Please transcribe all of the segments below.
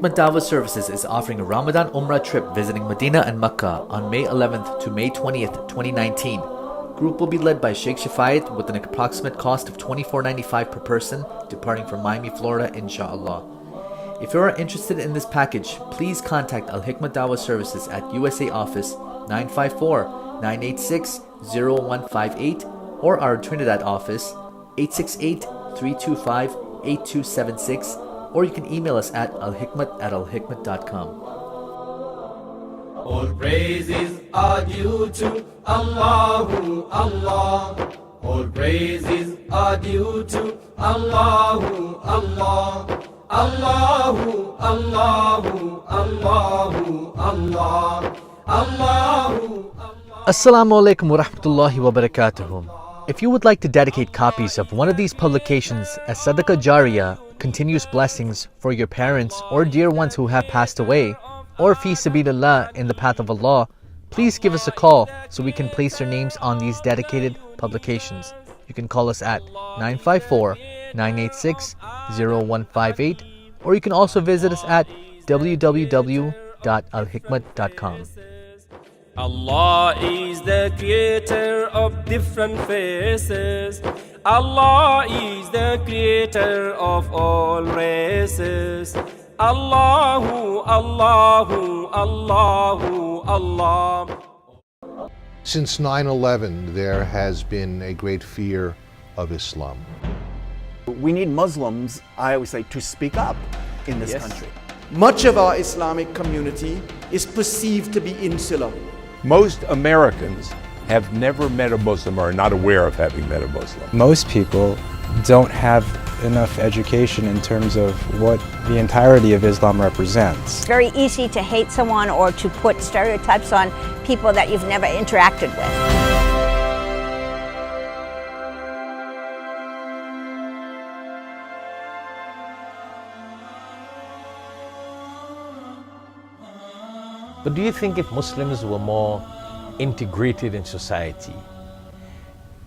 Alhikmat Dawah Services is offering a Ramadan Umrah trip visiting Medina and Mecca on May 11th to May 20th, 2019. Group will be led by SHAIKH SHAFAYAT with an approximate cost of $24.95 per person, departing from Miami, Florida, inshallah. If you are interested in this package, please contact Alhikmat Dawah Services at USA Office 954-986-0158 or our Trinidad office 868-325-8276, or you can email us at alhikmat@alhikmat.com. All praises are due to Allahu Allah. All praises are due to Allahu Allah. Allahu Allahu Allahu Allah. Allahu. Assalamu alaikum wa rahmatullahi wa barakatuh. If you would like to dedicate copies of one of these publications as Sadaqah Jariyah, continuous blessings for your parents or dear ones who have passed away, or fi sabilillah, in the path of Allah, please give us a call so we can place your names on these dedicated publications. You can call us at 954-986-0158, or you can also visit us at www.alhikmat.com. Allah is the creator of different faces. Allah is the creator of all races. Allahu, Allahu, Allahu, Allah. Since 9/11, there has been a great fear of Islam. We need Muslims, I always say, to speak up in this country. Much of our Islamic community is perceived to be insular. Most Americans have never met a Muslim or are not aware of having met a Muslim. Most people don't have enough education in terms of what the entirety of Islam represents. It's very easy to hate someone or to put stereotypes on people that you've never interacted with. But do you think if Muslims were more integrated in society,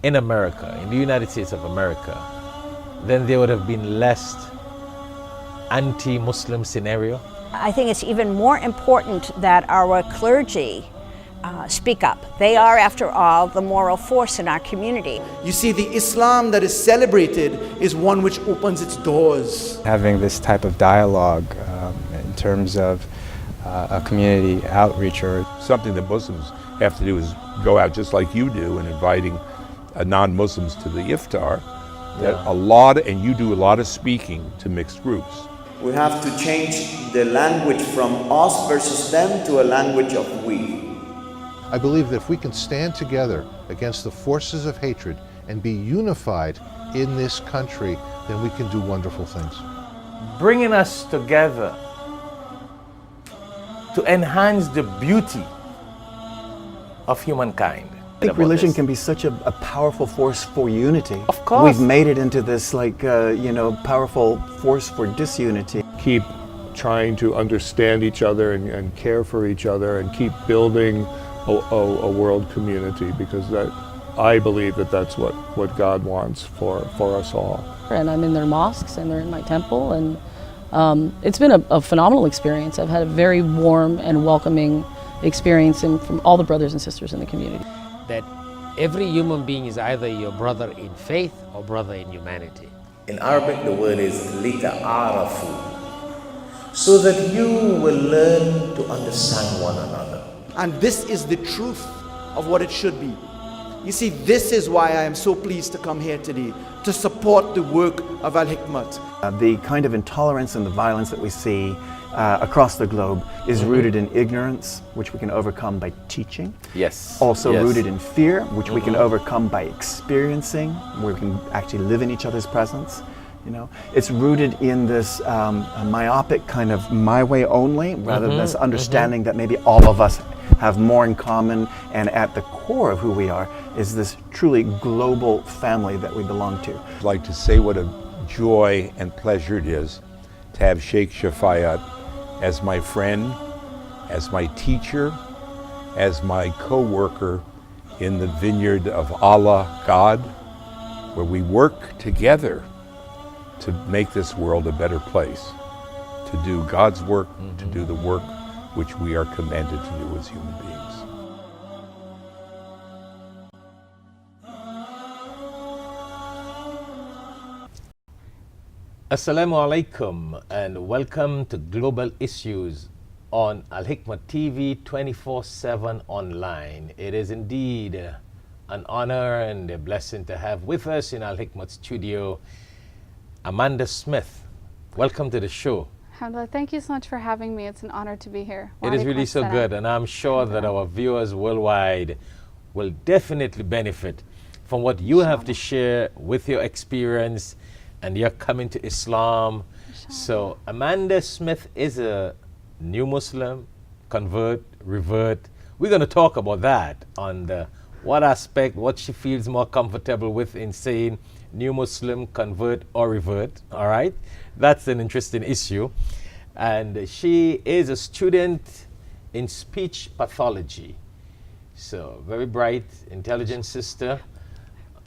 in America, in the United States of America, then there would have been less anti-Muslim scenario? I think it's even more important that our clergy speak up. They are, after all, the moral force in our community. You see, the Islam that is celebrated is one which opens its doors. Having this type of dialogue in terms of a community outreach, or Something that Muslims have to do is go out just like you do and inviting non-Muslims to the iftar. And you do a lot of speaking to mixed groups. We have to change the language from us versus them to a language of we. I believe that if we can stand together against the forces of hatred and be unified in this country, then we can do wonderful things. Bringing us together to enhance the beauty of humankind. I think religion can be such a powerful force for unity. Of course. We've made it into this powerful force for disunity. Keep trying to understand each other and care for each other and keep building a world community, because I believe that's what God wants for us all. And I'm in their mosques and they're in my temple, and it's been a phenomenal experience. I've had a very warm and welcoming experience from all the brothers and sisters in the community. That every human being is either your brother in faith or brother in humanity. In Arabic, the word is lita'arafu, so that you will learn to understand one another. And this is the truth of what it should be. You see, this is why I am so pleased to come here today, to support the work of Alhikmat. The kind of intolerance and the violence that we see across the globe is rooted in ignorance, which we can overcome by teaching. Yes. Also rooted in fear, which we can overcome by experiencing, where we can actually live in each other's presence. It's rooted in this myopic kind of my way only, rather than this understanding that maybe all of us have more in common, and at the core of who we are is this truly global family that we belong to. I'd like to say what a joy and pleasure it is to have SHAIKH SHAFAYAT as my friend, as my teacher, as my co-worker in the vineyard of Allah, God, where we work together to make this world a better place. to do God's work, to do the work which we are commanded to do as human beings. Assalamu alaikum and welcome to Global Issues on Alhikmat TV 24/7 online. It is indeed an honor and a blessing to have with us in Alhikmat studio Amanda Smith. Welcome to the show. Alhamdulillah, thank you so much for having me. It's an honor to be here. It is really so good, and I'm sure that our viewers worldwide will definitely benefit from what you have to share with your experience and you're coming to Islam. So Amanda Smith is a new Muslim, convert, revert. We're going to talk about that on the what aspect, what she feels more comfortable with in saying new Muslim, convert or revert. All right, that's an interesting issue. And she is a student in speech pathology. So very bright, intelligent sister.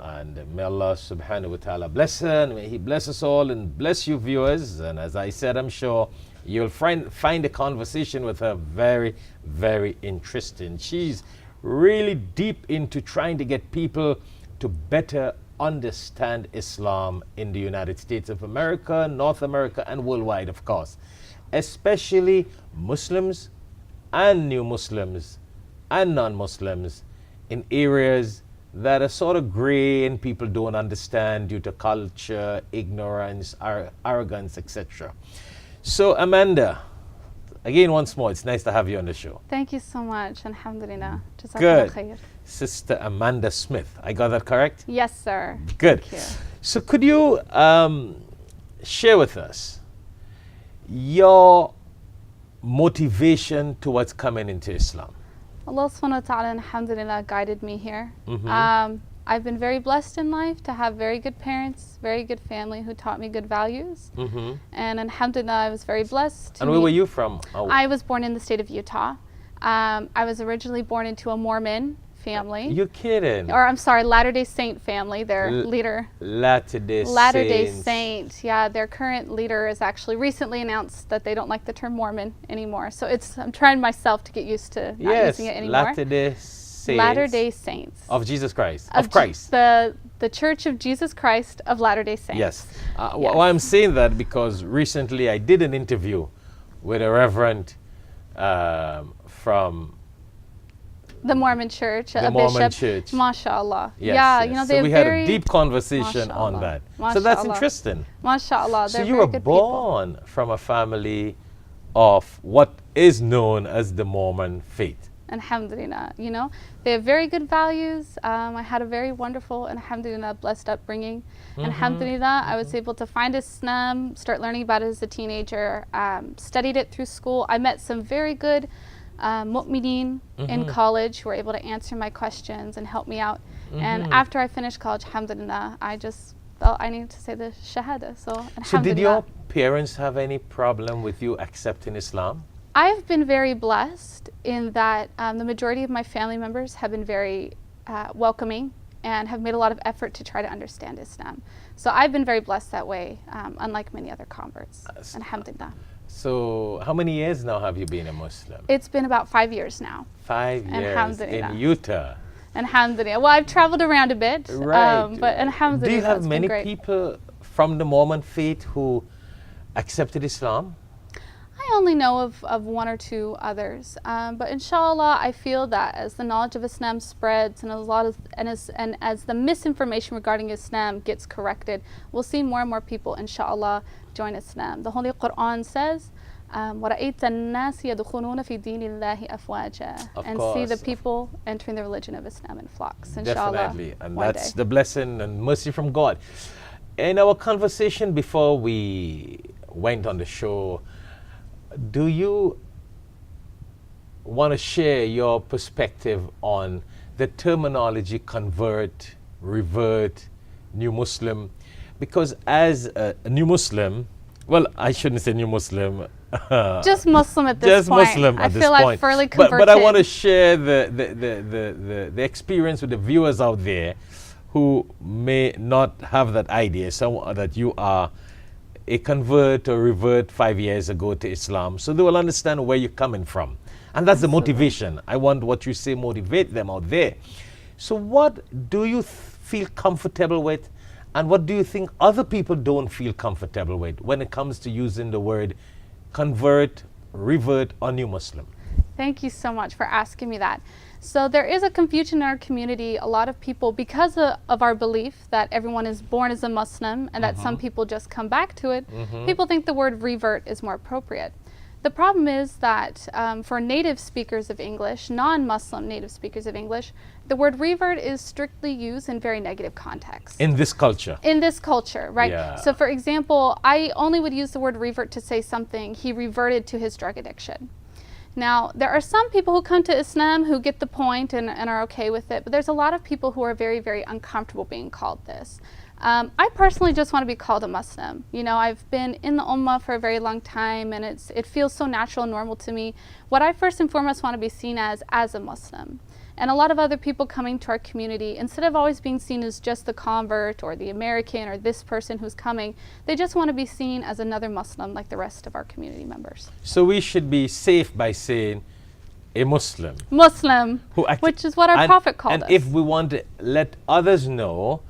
And may Allah subhanahu wa ta'ala bless her, and may He bless us all and bless you viewers. And as I said, I'm sure you'll find the conversation with her very, very interesting. She's really deep into trying to get people to better understand Islam in the United States of America, North America, and worldwide, of course. Especially Muslims and new Muslims and non-Muslims in areas that are sort of gray and people don't understand due to culture, ignorance, arrogance, etc. So Amanda, again once more, it's nice to have you on the show. Thank you so much. Alhamdulillah. Good. Khair. Sister Amanda Smith. I got that correct? Yes, sir. Good. Thank you. So could you share with us your motivation towards coming into Islam? Allah subhanahu wa ta'ala, alhamdulillah, guided me here. Mm-hmm. I've been very blessed in life to have very good parents, very good family who taught me good values. Mm-hmm. And alhamdulillah, I was very blessed. And where were you from? I was born in the state of Utah. I was originally born into a Mormon family. You're kidding. Or I'm sorry, Latter-day Saint family. Their leader. Latter-day Saint. Yeah, their current leader has actually recently announced that they don't like the term Mormon anymore. So I'm trying myself to get used to not using it anymore. Latter-day Saints. Latter-day Saints. Of Jesus Christ. Of Christ. The Church of Jesus Christ of Latter-day Saints. Yes. Well, I'm saying that because recently I did an interview with a reverend from the Mormon Church, the a Mormon bishop. Church. MashaAllah. Yes, yeah, yes. you know, so we had a deep MashaAllah. conversation on that. So that's interesting. MashaAllah. So you were born from a family of what is known as the Mormon faith. Alhamdulillah. You know, they have very good values. I had a very wonderful, alhamdulillah, blessed upbringing. Mm-hmm. Alhamdulillah, I was able to find Islam, start learning about it as a teenager, studied it through school. I met some very good mu'mineen in college who were able to answer my questions and help me out. And after I finished college, alhamdulillah, I just felt I needed to say the shahada. So alhamdulillah. So did your parents have any problem with you accepting Islam? I've been very blessed in that the majority of my family members have been very welcoming and have made a lot of effort to try to understand Islam. So I've been very blessed that way, unlike many other converts. Alhamdulillah. So how many years now have you been a Muslim? It's been about 5 years now. 5 years in Utah. Alhamdulillah. Well, I've traveled around a bit. Right. But alhamdulillah. Do you have many people from the Mormon faith who accepted Islam? I only know of one or two others, but inshallah, I feel that as the knowledge of Islam spreads and as the misinformation regarding Islam gets corrected, we'll see more and more people, inshallah, join Islam. The Holy Quran says, وَرَأَيْتَ النَّاسِ يَدْخُلُونَ فِي دِينِ اللَّهِ أَفْوَاجًا, and see the people entering the religion of Islam in flocks, inshallah. Definitely, and that's the blessing and mercy from God. In our conversation before we went on the show, do you want to share your perspective on the terminology convert, revert, new Muslim? Because as a new Muslim, well, I shouldn't say new Muslim. Just Muslim at this point. Just Muslim at this point. I feel like fairly converted. But I want to share the experience with the viewers out there who may not have that idea, so that you are a convert or revert 5 years ago to Islam, so they will understand where you're coming from. And that's the motivation. I want what you say motivate them out there. So what do you feel comfortable with, and what do you think other people don't feel comfortable with when it comes to using the word convert, revert, or new Muslim? Thank you so much for asking me that. So there is a confusion in our community. A lot of people, because of our belief that everyone is born as a Muslim and that some people just come back to it, people think the word revert is more appropriate. The problem is that for native speakers of English, non-Muslim native speakers of English, the word revert is strictly used in very negative contexts. In this culture. In this culture, right? Yeah. So for example, I only would use the word revert to say something, he reverted to his drug addiction. Now, there are some people who come to Islam who get the point and are okay with it, but there's a lot of people who are very, very uncomfortable being called this. I personally just want to be called a Muslim. You know, I've been in the Ummah for a very long time, and it feels so natural and normal to me. What I first and foremost want to be seen as a Muslim. And a lot of other people coming to our community, instead of always being seen as just the convert or the American or this person who's coming, they just want to be seen as another Muslim like the rest of our community members. So we should be safe by saying a Muslim. Muslim, which is what our Prophet called us. And if we want to let others know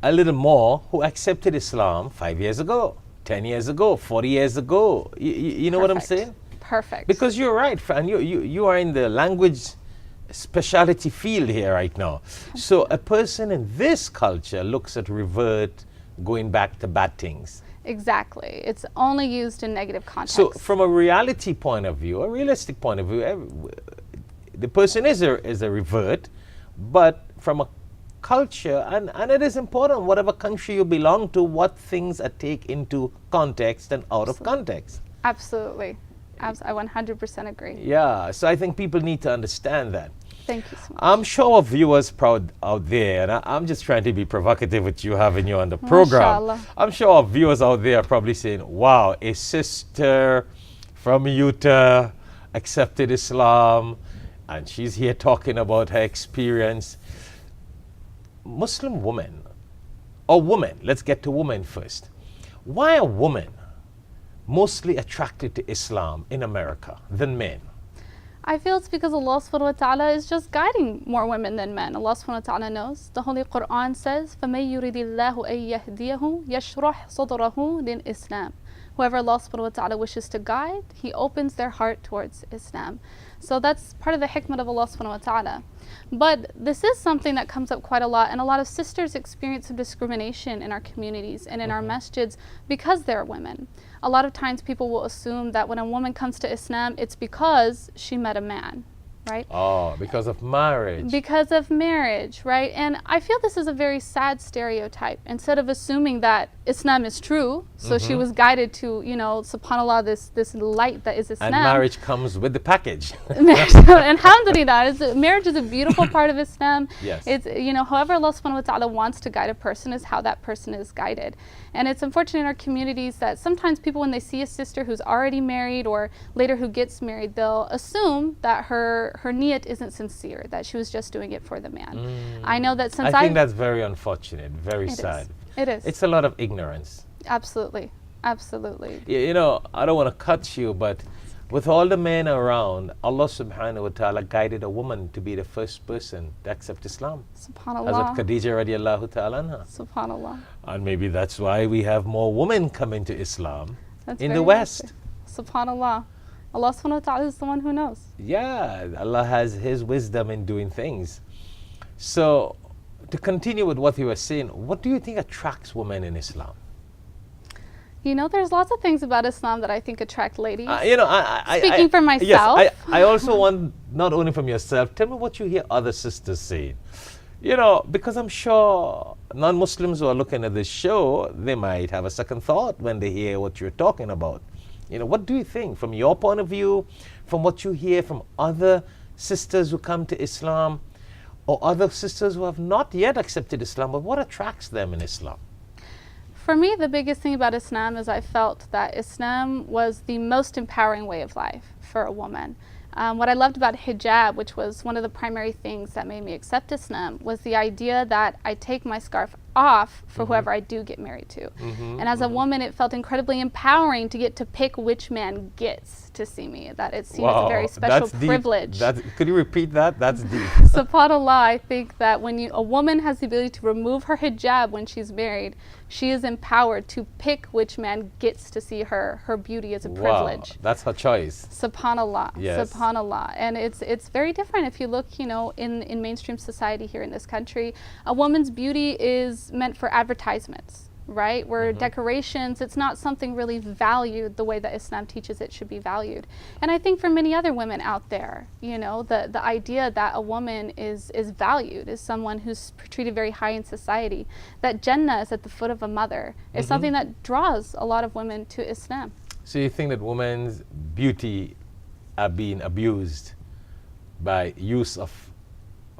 a little more who accepted Islam 5 years ago, 10 years ago, 40 years ago, you know what I'm saying? Perfect. Because you're right, and you are in the language specialty field here right now. So a person in this culture looks at revert, going back to bad things. Exactly. It's only used in negative context. So from a reality point of view, a realistic point of view, the person is a revert, but from a culture, and it is important, whatever country you belong to, what things are taken into context and out of context. Absolutely. I 100% agree. Yeah, so I think people need to understand that. Thank you so much. I'm sure our viewers proud out there, and I'm just trying to be provocative with you having you on the program. Mashallah. I'm sure our viewers out there are probably saying, wow, a sister from Utah accepted Islam, and she's here talking about her experience. Muslim women, or women, let's get to women first. Why are women mostly attracted to Islam in America than men? I feel it's because Allah subhanahu wa ta'ala is just guiding more women than men. Allah subhanahu wa ta'ala knows. The Holy Quran says, فَمَن يُرِدِ اللَّهُ أَن يَهْدِيَهُ يَشْرَحْ صَدْرَهُ لِلْإِسْلَامِ. Whoever Allah subhanahu wa ta'ala wishes to guide, He opens their heart towards Islam. So that's part of the hikmah of Allah subhanahu wa ta'ala. But this is something that comes up quite a lot, and a lot of sisters experience some discrimination in our communities and in our masjids because they're women. A lot of times people will assume that when a woman comes to Islam, it's because she met a man, right? Oh, because of marriage. Because of marriage, right? And I feel this is a very sad stereotype. Instead of assuming that Islam is true, so she was guided to, you know, subhanAllah, this light that is Islam. And marriage comes with the package. Alhamdulillah, marriage is a beautiful part of Islam. Yes. It's, you know, however Allah subhanahu wa ta'ala wants to guide a person is how that person is guided. And it's unfortunate in our communities that sometimes people, when they see a sister who's already married or later who gets married, they'll assume that her niyat isn't sincere, that she was just doing it for the man. I know that since I think that's very unfortunate, very sad. It is. It's a lot of ignorance. Absolutely. Absolutely. You know, I don't want to cut you, but with all the men around, Allah subhanahu wa ta'ala guided a woman to be the first person to accept Islam. SubhanAllah. Hazrat Khadija radiallahu ta'ala anha. SubhanAllah. And maybe that's why we have more women coming to Islam That's in very the West. SubhanAllah. Allah subhanahu wa ta'ala is the one who knows. Yeah, Allah has His wisdom in doing things. So, to continue with what you were saying, what do you think attracts women in Islam? You know, there's lots of things about Islam that I think attract ladies. You know, Speaking for myself. Yes, I also want, not only from yourself, tell me what you hear other sisters say. You know, because I'm sure non-Muslims who are looking at this show, they might have a second thought when they hear what you're talking about. You know, what do you think from your point of view, from what you hear from other sisters who come to Islam, or other sisters who have not yet accepted Islam, but what attracts them in Islam? For me, the biggest thing about Islam is I felt that Islam was the most empowering way of life for a woman. What I loved about hijab, which was one of the primary things that made me accept Islam, was the idea that I take my scarf off for whoever I do get married to. And as a woman, it felt incredibly empowering to get to pick which man gets to see me. That it seems a very special privilege. Could you repeat that? That's deep. SubhanAllah, I think that when a woman has the ability to remove her hijab when she's married, she is empowered to pick which man gets to see her. Her beauty is a privilege. That's her choice. SubhanAllah. Yes. SubhanAllah. And it's very different if you look, you know, in mainstream society here in this country. A woman's beauty is meant for advertisements, right? Where decorations, it's not something really valued the way that Islam teaches it should be valued. And I think for many other women out there, you know, the idea that a woman is valued, is someone who's treated very high in society, that Jannah is at the foot of a mother, is something that draws a lot of women to Islam. So you think that women's beauty are being abused by use of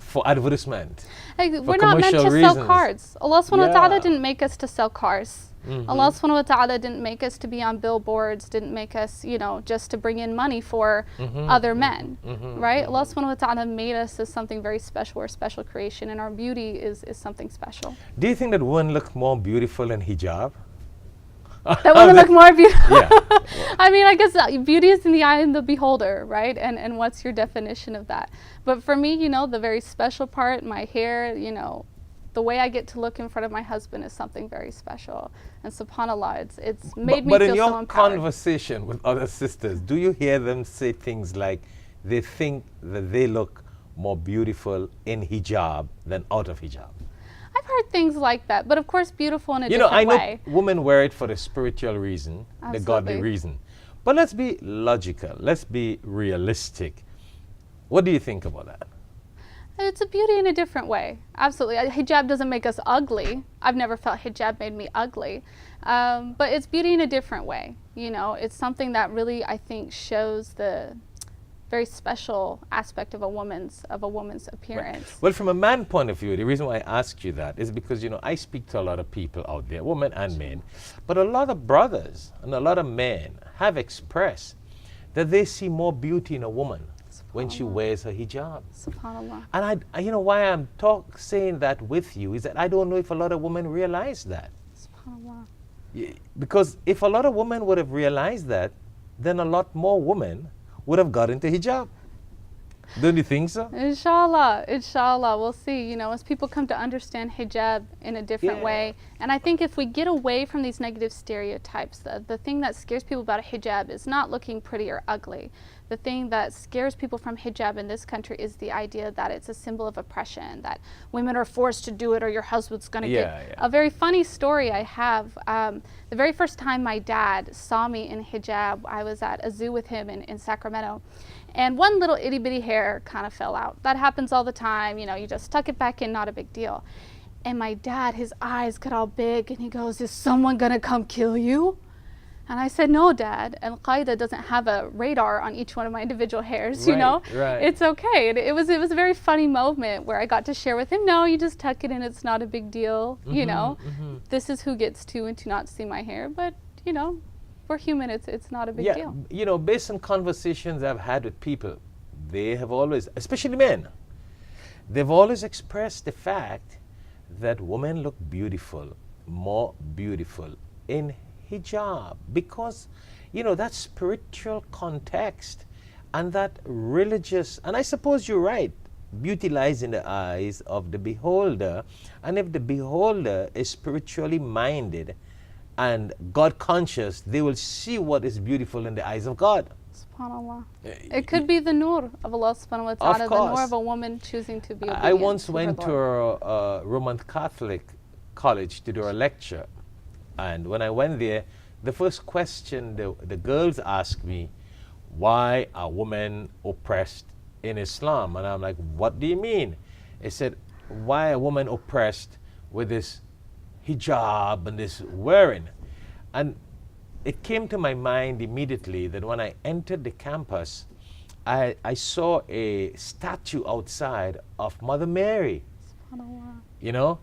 for advertisement? Like, we're not meant to sell cars. Allah subhanahu wa ta'ala didn't make us to sell cars. Allah subhanahu wa ta'ala didn't make us to be on billboards, didn't make us, you know, just to bring in money for other men, right? Allah subhanahu wa ta'ala made us as something very special, or special creation, and our beauty is something special. Do you think that women look more beautiful in hijab? That women look more beautiful? Yeah. I mean, I guess beauty is in the eye of the beholder, right? And what's your definition of that? But for me, you know, the very special part, my hair, you know, the way I get to look in front of my husband is something very special. And subhanAllah, it's made me feel so empowered. But in your conversation with other sisters, do you hear them say things like they think that they look more beautiful in hijab than out of hijab? I've heard things like that, but of course beautiful in a different way. You know, I know women wear it for the spiritual reason, the godly reason. But let's be logical, let's be realistic. What do you think about that? It's a beauty in a different way, absolutely. Hijab doesn't make us ugly. I've never felt hijab made me ugly. But it's beauty in a different way. You know, it's something that really, I think, shows the very special aspect of a woman's appearance. Right. Well, from a man point of view, the reason why I asked you that is because, you know, I speak to a lot of people out there, women and men, but a lot of brothers and a lot of men have expressed that they see more beauty in a woman when she wears her hijab. SubhanAllah. And you know why I'm saying that with you is that I don't know if a lot of women realize that. SubhanAllah. Because if a lot of women would have realized that, then a lot more women would have got into hijab. Don't you think so? Inshallah, inshallah, we'll see. You know, as people come to understand hijab in a different way. And I think if we get away from these negative stereotypes, the thing that scares people about a hijab is not looking pretty or ugly. The thing that scares people from hijab in this country is the idea that it's a symbol of oppression, that women are forced to do it or your husband's going to get. A very funny story I have, the very first time my dad saw me in hijab, I was at a zoo with him in Sacramento. And one little itty bitty hair kind of fell out. That happens all the time, you know, you just tuck it back in, not a big deal. And my dad, his eyes got all big and he goes, "Is someone gonna come kill you?" And I said, "No, Dad, Al-Qaeda doesn't have a radar on each one of my individual hairs, you know? It's okay." And it was a very funny moment where I got to share with him, "No, you just tuck it in, it's not a big deal, you know? This is who gets to and to not see my hair, but, you know, we're human, it's not a big deal." You know, based on conversations I've had with people, they have always, especially men, they've always expressed the fact that women look beautiful, more beautiful in hijab, because, you know, that spiritual context and that religious, and I suppose you're right, beauty lies in the eyes of the beholder, and if the beholder is spiritually minded and God conscious, they will see what is beautiful in the eyes of God. SubhanAllah. It could be the nur of Allah subhanahu wa ta'ala, the nur of a woman choosing to be obedient. I once went to a Roman Catholic college to do a lecture, and when I went there, the first question the girls asked me, "Why are women oppressed in Islam?" And I'm like, "What do you mean?" They said, "Why are women oppressed with this hijab and this wearing?" And it came to my mind immediately that when I entered the campus, I saw a statue outside of Mother Mary, you know,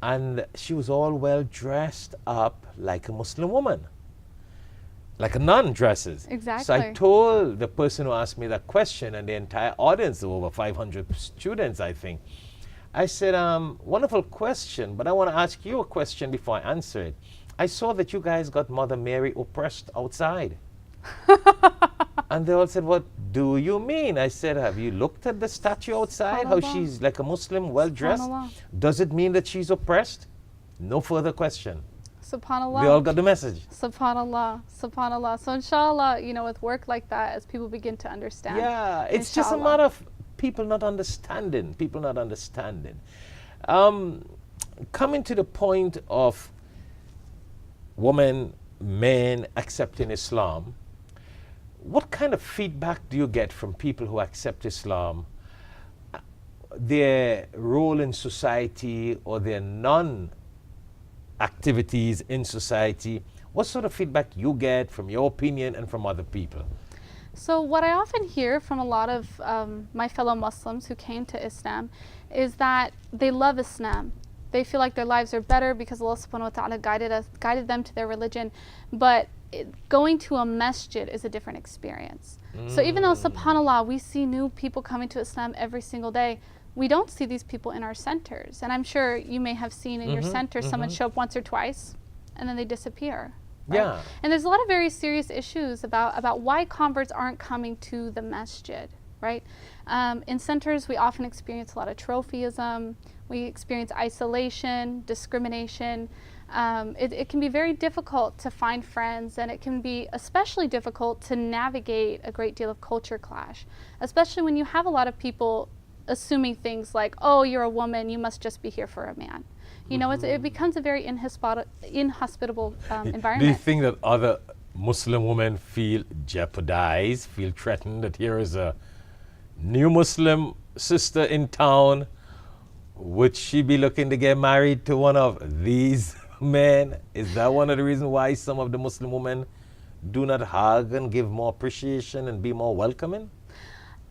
and she was all well dressed up like a Muslim woman, like a nun dresses. Exactly. So I told the person who asked me that question, and the entire audience of over 500 students, I think, I said, wonderful question, but I want to ask you a question before I answer it. I saw that you guys got Mother Mary oppressed outside. And they all said, what do you mean? I said, have you looked at the statue outside? How she's like a Muslim, well-dressed? Does it mean that she's oppressed? No further question. SubhanAllah. They all got the message. SubhanAllah. SubhanAllah. So inshallah, you know, with work like that, as people begin to understand. Yeah, it's inshallah. just a matter of people not understanding. People not understanding. Coming to the point of women, men accepting Islam, what kind of feedback do you get from people who accept Islam, their role in society or their non-activities in society? What sort of feedback you get from your opinion and from other people? So what I often hear from a lot of my fellow Muslims who came to Islam is that they love Islam. They feel like their lives are better because Allah subhanahu wa ta'ala guided them to their religion. But going to a masjid is a different experience. So even though, subhanAllah, we see new people coming to Islam every single day, we don't see these people in our centers. And I'm sure you may have seen in your center someone show up once or twice and then they disappear. Right? Yeah. And there's a lot of very serious issues about why converts aren't coming to the masjid, right? In centers, we often experience a lot of trophyism. We experience isolation, discrimination. It can be very difficult to find friends, and it can be especially difficult to navigate a great deal of culture clash, especially when you have a lot of people assuming things like, oh, you're a woman, you must just be here for a man. You know, it becomes a very inhospitable environment. Do you think that other Muslim women feel jeopardized, feel threatened that here is a new Muslim sister in town? Would she be looking to get married to one of these men? Is that one of the reasons why some of the Muslim women do not hug and give more appreciation and be more welcoming?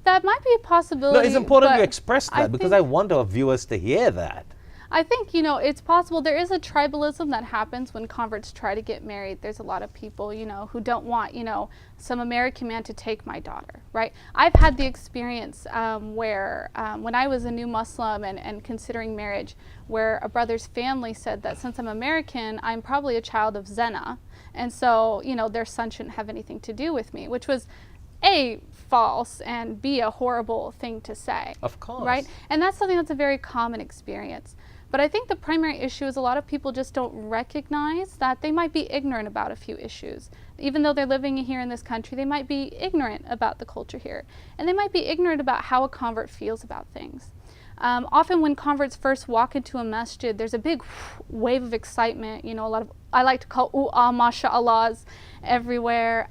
That might be a possibility. No, it's important you express that because I want our viewers to hear that. I think, you know, it's possible. There is a tribalism that happens when converts try to get married. There's a lot of people, you know, who don't want, you know, some American man to take my daughter, right? I've had the experience where when I was a new Muslim and considering marriage, where a brother's family said that since I'm American, I'm probably a child of Zena. And so, you know, their son shouldn't have anything to do with me, which was A, false, and B, a horrible thing to say. Of course. Right? And that's something that's a very common experience. But I think the primary issue is a lot of people just don't recognize that they might be ignorant about a few issues. Even though they're living here in this country, they might be ignorant about the culture here. And they might be ignorant about how a convert feels about things. Often when converts first walk into a masjid, there's a big wave of excitement, you know, a lot of, I like to call masha'Allahs everywhere.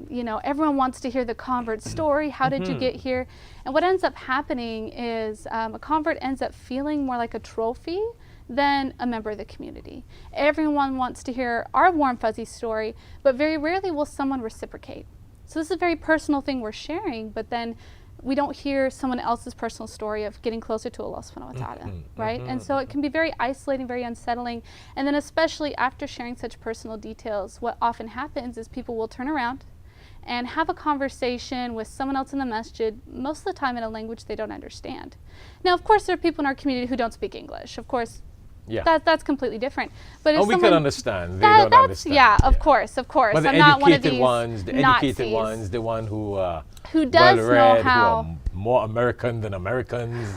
You know, everyone wants to hear the convert's story. How did you get here? And what ends up happening is a convert ends up feeling more like a trophy than a member of the community. Everyone wants to hear our warm fuzzy story, but very rarely will someone reciprocate. So this is a very personal thing we're sharing, but then we don't hear someone else's personal story of getting closer to Allah subhanahu wa ta'ala, right? And so it can be very isolating, very unsettling. And then especially after sharing such personal details, what often happens is people will turn around and have a conversation with someone else in the masjid, most of the time in a language they don't understand. Now, of course, there are people in our community who don't speak English. Of course, that's completely different. But if we can understand. They don't understand. Yeah, of course, of course. But the I'm not one of educated these ones, the Nazis. educated ones, the one who does well-read, know how. who are more American than Americans.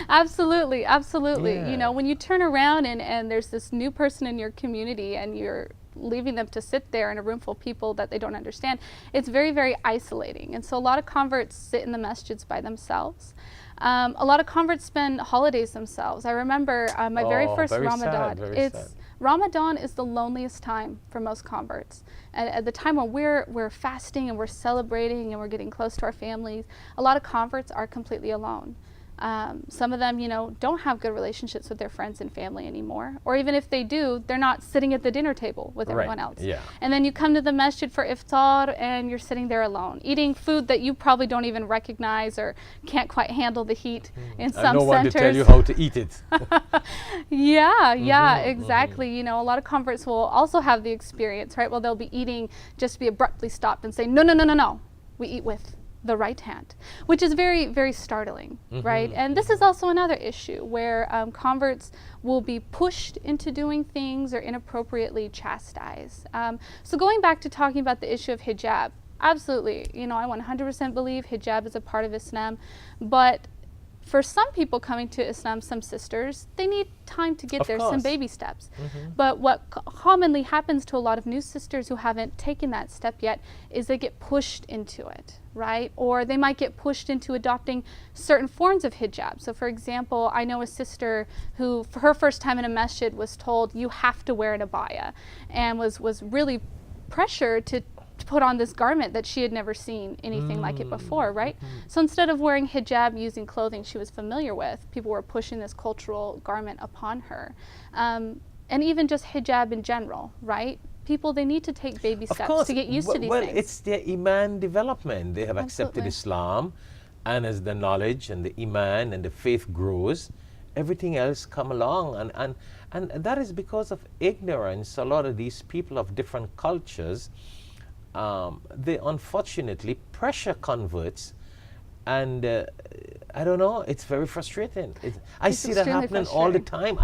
Absolutely, absolutely. Yeah. You know, when you turn around and there's this new person in your community and you're leaving them to sit there in a room full of people that they don't understand, it's very, very isolating. And so a lot of converts sit in the masjids by themselves. A lot of converts spend holidays themselves. I remember my very first Ramadan. Ramadan is the loneliest time for most converts. And at the time when we're fasting and we're celebrating and we're getting close to our families, a lot of converts are completely alone. Some of them, you know, don't have good relationships with their friends and family anymore. Or even if they do, they're not sitting at the dinner table with everyone else. Yeah. And then you come to the masjid for iftar and you're sitting there alone, eating food that you probably don't even recognize or can't quite handle the heat in some centers. No one to tell you how to eat it. Yeah, exactly. You know, a lot of converts will also have the experience, right? Well, they'll be eating, just be abruptly stopped and say, no, we eat with the right hand, which is very, very startling, right? And this is also another issue where converts will be pushed into doing things or inappropriately chastised. So going back to talking about the issue of hijab, absolutely, you know, I 100% believe hijab is a part of Islam, but for some people coming to Islam, some sisters, they need time to get there, some baby steps. But what commonly happens to a lot of new sisters who haven't taken that step yet is they get pushed into it, right? Or they might get pushed into adopting certain forms of hijab. So for example, I know a sister who, for her first time in a masjid, was told, you have to wear an abaya, and was really pressured to put on this garment that she had never seen anything like it before, right? So instead of wearing hijab using clothing she was familiar with, people were pushing this cultural garment upon her. And even just hijab in general, right? People, they need to take baby steps to get used to these things. Well, it's their iman development. They have accepted Islam, and as the knowledge and the iman and the faith grows, everything else come along. And that is because of ignorance. A lot of these people of different cultures, they unfortunately pressure converts, and I don't know, it's very frustrating. I see that happening all the time.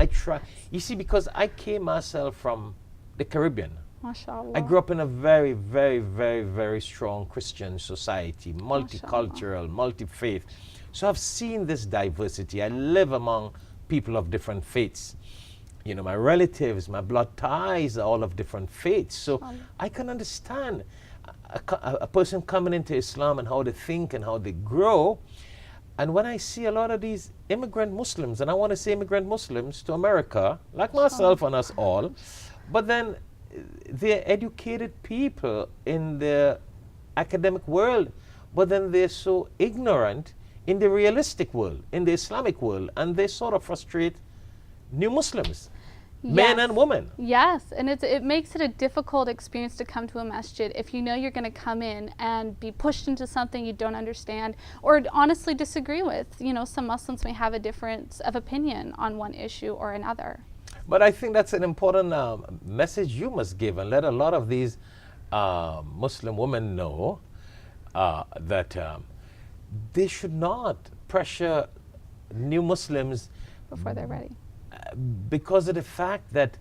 You see, because I came myself from the Caribbean. MashaAllah. I grew up in a very, very, very, very strong Christian society, multicultural, multi-faith. So I've seen this diversity. I live among people of different faiths. You know, my relatives, my blood ties are all of different faiths. So I can understand a person coming into Islam and how they think and how they grow. And when I see a lot of these immigrant Muslims, and I want to say immigrant Muslims to America, like myself and us all, but then they're educated people in the academic world, but then they're so ignorant in the realistic world, in the Islamic world, and they sort of frustrate new Muslims. Men and women. Yes, and it makes it a difficult experience to come to a masjid if you know you're going to come in and be pushed into something you don't understand or honestly disagree with. You know, some Muslims may have a difference of opinion on one issue or another. But I think that's an important message you must give, and let a lot of these Muslim women know that they should not pressure new Muslims before they're ready, because of the fact that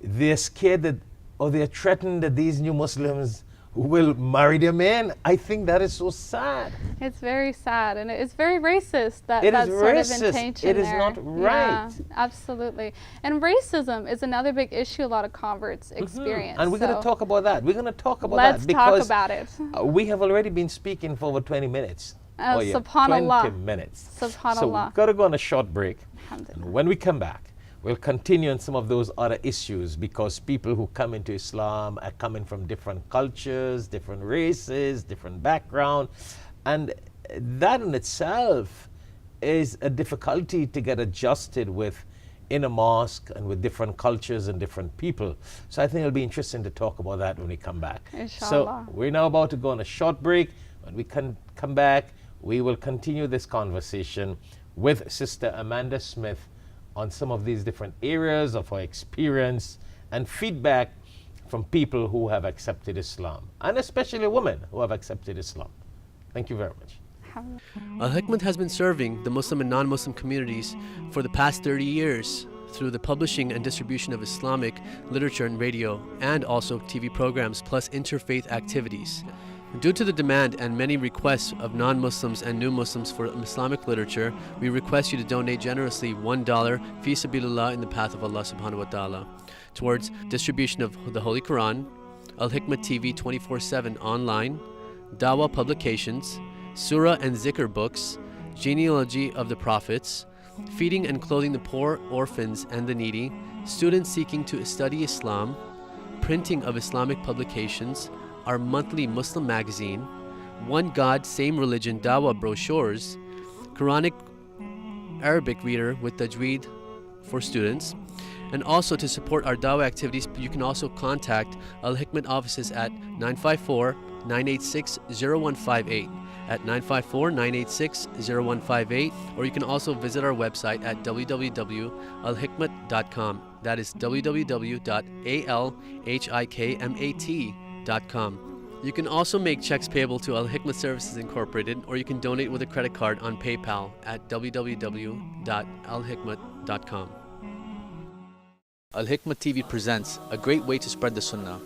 they're scared that, or they're threatened that these new Muslims will marry their men. I think that is so sad. It's very sad, and it's very racist that it that's is sort racist. of intention It is there. not right. Yeah, absolutely. And racism is another big issue a lot of converts experience. And we're going to talk about that. We're going to talk about Let's that because talk about it. We have already been speaking for over 20 minutes. Subhanallah. 20 minutes. Subhanallah. So we've got to go on a short break. And when we come back, we'll continue on some of those other issues, because people who come into Islam are coming from different cultures, different races, different background, and that in itself is a difficulty to get adjusted with in a mosque and with different cultures and different people. So I think it'll be interesting to talk about that when we come back. Inshallah. So we're now about to go on a short break. When we come back, we will continue this conversation with Sister Amanda Smith on some of these different areas of her experience and feedback from people who have accepted Islam, and especially women who have accepted Islam. Thank you very much. Alhikmat has been serving the Muslim and non-Muslim communities for the past 30 years through the publishing and distribution of Islamic literature and radio, and also TV programs plus interfaith activities. Due to the demand and many requests of non-Muslims and new Muslims for Islamic literature, we request you to donate generously $1 fi sabilillah in the path of Allah subhanahu wa ta'ala towards distribution of the Holy Quran, Alhikmat TV 24/7 online, Dawah publications, Surah and Zikr books, genealogy of the prophets, feeding and clothing the poor, orphans, and the needy, students seeking to study Islam, printing of Islamic publications, our monthly Muslim magazine, One God, Same Religion Dawah brochures, Quranic Arabic reader with Tajweed for students, and also to support our Dawah activities, you can also contact Al-Hikmat offices at 954-986-0158, at 954-986-0158, or you can also visit our website at www.alhikmat.com. That is www.alhikmat.com. You can also make checks payable to Alhikmat Services Incorporated, or you can donate with a credit card on PayPal at www.alhikmat.com. Alhikmat TV presents a great way to spread the Sunnah.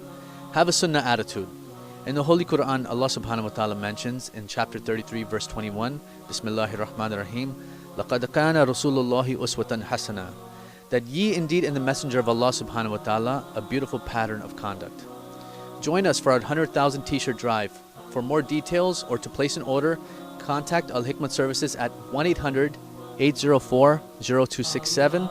Have a Sunnah attitude. In the Holy Quran, Allah subhanahu wa ta'ala mentions in chapter 33 verse 21, Bismillahir Rahmanir Rahim, لَقَدْ كَانَ رَسُولُ اللَّهِ أُسْوَةً حَسَنًا, that ye indeed in the Messenger of Allah subhanahu wa ta'ala a beautiful pattern of conduct. Join us for our 100,000 t-shirt drive. For more details or to place an order, contact Al-Hikmat Services at 1-800-804-0267,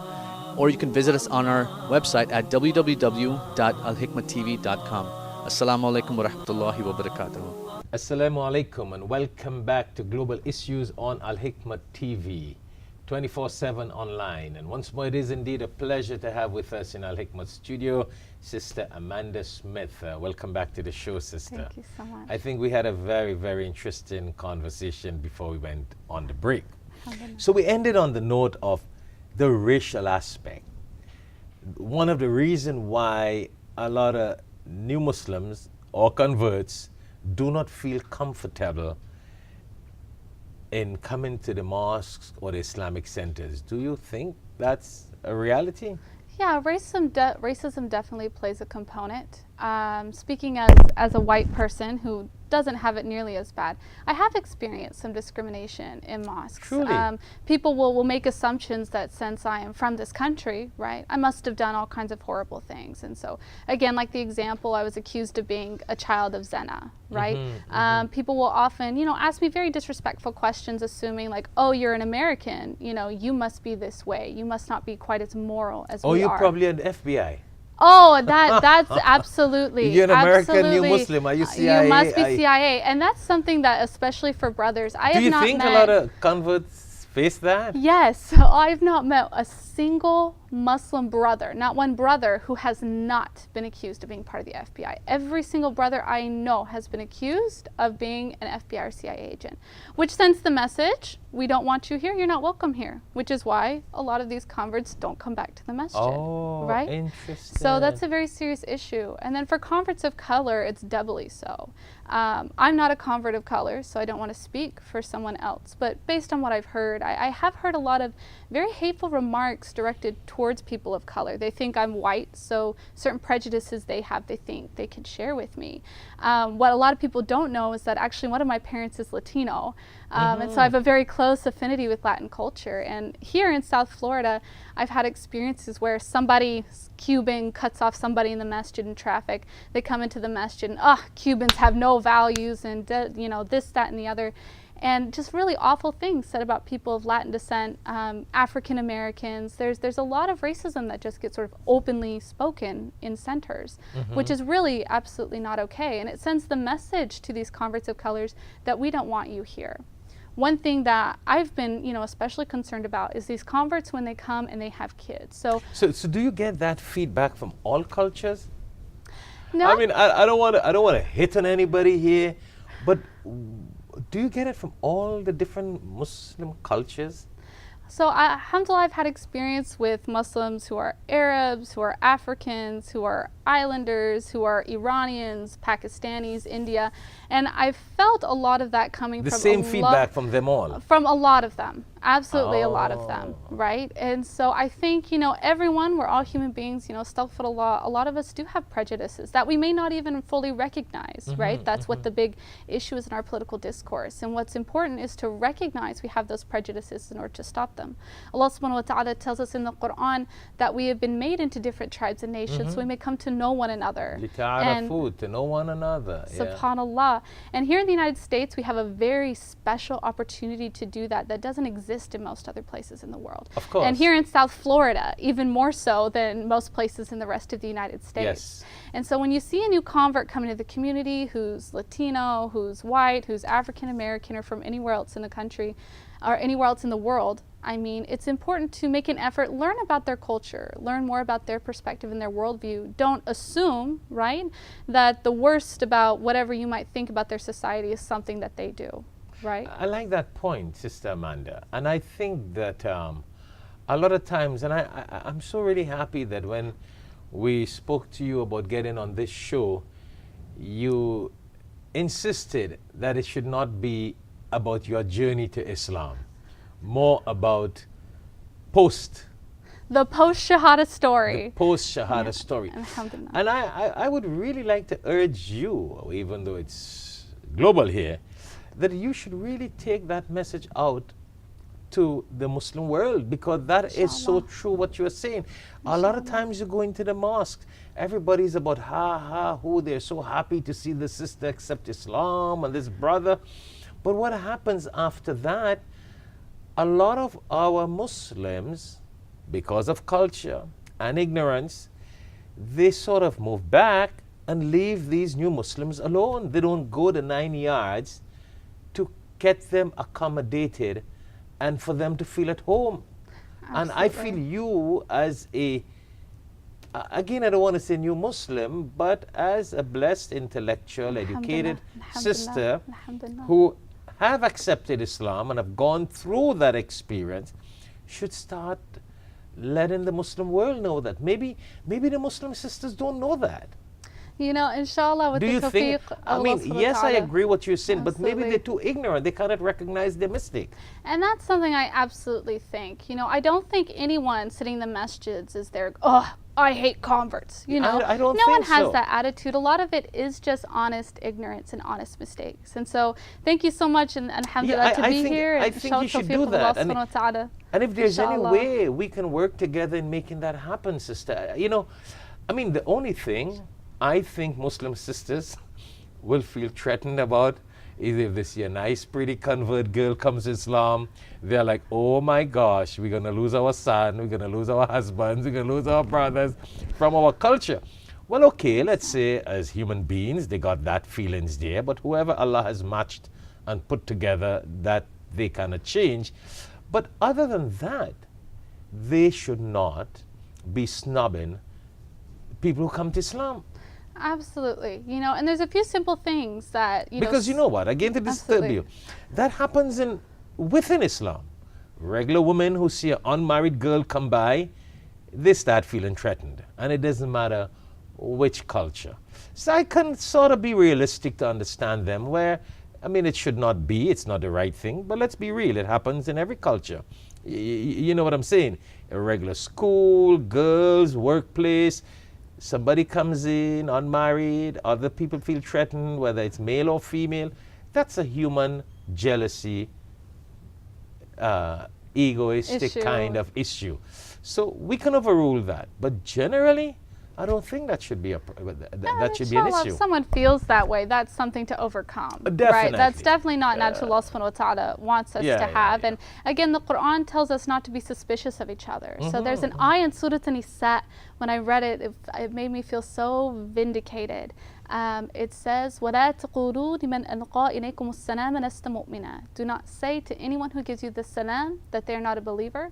or you can visit us on our website at www.alhikmattv.com. Assalamu alaikum wa rahmatullahi wa barakatuh. Assalamu alaikum and welcome back to Global Issues on Alhikmat TV, 24/7 online. And once more, it is indeed a pleasure to have with us in Alhikmat studio Sister Amanda Smith. Welcome back to the show, Sister. Thank you so much. I think we had a very, very interesting conversation before we went on the break. So we ended on the note of the racial aspect. One of the reasons why a lot of new Muslims or converts do not feel comfortable in coming to the mosques or the Islamic centers. Do you think that's a reality? Yeah, racism definitely plays a component. Speaking as a white person who doesn't have it nearly as bad, I have experienced some discrimination in mosques. Truly. People will make assumptions that since I am from this country, right, I must have done all kinds of horrible things. And so, again, like the example, I was accused of being a child of Zena, right? People will often, ask me very disrespectful questions, assuming like, oh, you're an American, you must be this way. You must not be quite as moral as we are. Oh, you're probably an FBI. Oh, that's absolutely. You're an American new Muslim. Are you CIA? You must be CIA. And that's something that, especially for brothers, I have not met. Do you think a lot of converts face that? Yes. I've not met a single Muslim brother, not one brother, who has not been accused of being part of the FBI. Every single brother I know has been accused of being an FBI or CIA agent, which sends the message, we don't want you here, you're not welcome here, which is why a lot of these converts don't come back to the masjid. Oh, right? Interesting. So that's a very serious issue. And then for converts of color, it's doubly so. I'm not a convert of color, so I don't want to speak for someone else. But based on what I've heard, I have heard a lot of very hateful remarks directed towards people of color. They think I'm white, so certain prejudices they have, they think they can share with me. What a lot of people don't know is that actually one of my parents is Latino. And so I have a very close affinity with Latin culture. And here in South Florida, I've had experiences where somebody, Cuban, cuts off somebody in the masjid in traffic. They come into the masjid and, Cubans have no values and, this, that, and the other. And just really awful things said about people of Latin descent, African Americans. There's a lot of racism that just gets sort of openly spoken in centers, which is really absolutely not okay. And it sends the message to these converts of colors that we don't want you here. One thing that I've been, especially concerned about is these converts when they come and they have kids. So do you get that feedback from all cultures? No. I mean, I don't want to hit on anybody here, but do you get it from all the different Muslim cultures? So alhamdulillah, I've had experience with Muslims who are Arabs, who are Africans, who are islanders, who are Iranians, Pakistanis, India, and I've felt a lot of that coming from the same feedback from them all. From a lot of them, absolutely a lot of them, right? And so I think everyone, we're all human beings. Astaghfirullah, a lot of us do have prejudices that we may not even fully recognize, right? That's what the big issue is in our political discourse. And what's important is to recognize we have those prejudices in order to stop them. Allah subhanahu wa ta'ala tells us in the Quran that we have been made into different tribes and nations, so we may come to know one another. To know one another. Subhanallah. And here in the United States, we have a very special opportunity to do that doesn't exist in most other places in the world. Of course. And here in South Florida, even more so than most places in the rest of the United States. Yes. And so when you see a new convert come into the community who's Latino, who's white, who's African American, or from anywhere else in the country, or anywhere else in the world, I mean, it's important to make an effort, learn about their culture, learn more about their perspective and their worldview. Don't assume, right, that the worst about whatever you might think about their society is something that they do, right? I like that point, Sister Amanda. And I think that a lot of times, and I'm so really happy that when we spoke to you about getting on this show, you insisted that it should not be about your journey to Islam, more about the post-Shahada story. Post-Shahada story. Alhamdulillah. And I would really like to urge you, even though it's global here, that you should really take that message out to the Muslim world, because that is so true what you're saying. A lot of times you go into the mosque, everybody's about they're so happy to see the sister accept Islam and this brother. But what happens after that, a lot of our Muslims, because of culture and ignorance, they sort of move back and leave these new Muslims alone. They don't go the 9 yards to get them accommodated and for them to feel at home. Absolutely. And I feel you as again, I don't want to say new Muslim, but as a blessed, intellectual, educated sister who have accepted Islam and have gone through that experience, should start letting the Muslim world know that. Maybe the Muslim sisters don't know that. You know, inshallah, with Do the you tawfiq think, I of mean, Allah yes, I subhanahu agree what you're saying, Absolutely. but maybe they're too ignorant. They cannot recognize their mistake. And that's something I absolutely think. You know, I don't think anyone sitting in the masjids is there, oh, I hate converts. You know, I don't no one think has so. that attitude. A lot of it is just honest ignorance and honest mistakes. And so, thank you so much, and alhamdulillah to be here. I And think you should tawfiq do of Allah that. subhanahu wa ta'ala. And if there's any Inshallah. way we can work together in making that happen, sister. You know, I mean, the only thing I think Muslim sisters will feel threatened about is if they see a nice, pretty convert girl comes to Islam, they're like, oh my gosh, we're going to lose our son, we're going to lose our husbands, we're going to lose our brothers from our culture. Well, okay, let's say as human beings, they got that feelings there, but whoever Allah has matched and put together, that they cannot change. But other than that, they should not be snubbing people who come to Islam. Absolutely. You know, and there's a few simple things that, Because you know what, again to disturb you, that happens within Islam. Regular women who see an unmarried girl come by, they start feeling threatened. And it doesn't matter which culture. So I can sort of be realistic to understand them where, I mean, it should not be, it's not the right thing, but let's be real, it happens in every culture. You know what I'm saying? A regular school, girls, workplace, somebody comes in unmarried, other people feel threatened, whether it's male or female. That's a human jealousy, egoistic kind of issue. So we can overrule that. But generally, I don't think that should be that should be an issue. If someone feels that way, that's something to overcome. Definitely. Right? That's definitely not natural. Allah subhanahu wa ta'ala wants us to have. And again, the Quran tells us not to be suspicious of each other. So there's an ayah in Surah An-Nisa, when I read it, it made me feel so vindicated. It says, وَلَا تَقُولُوا لِمَنْ أَلْقَى إِلَيْكُمُ السَّلَامَ لَسْتَ مُؤْمِنًا. Do not say to anyone who gives you the salam that they're not a believer.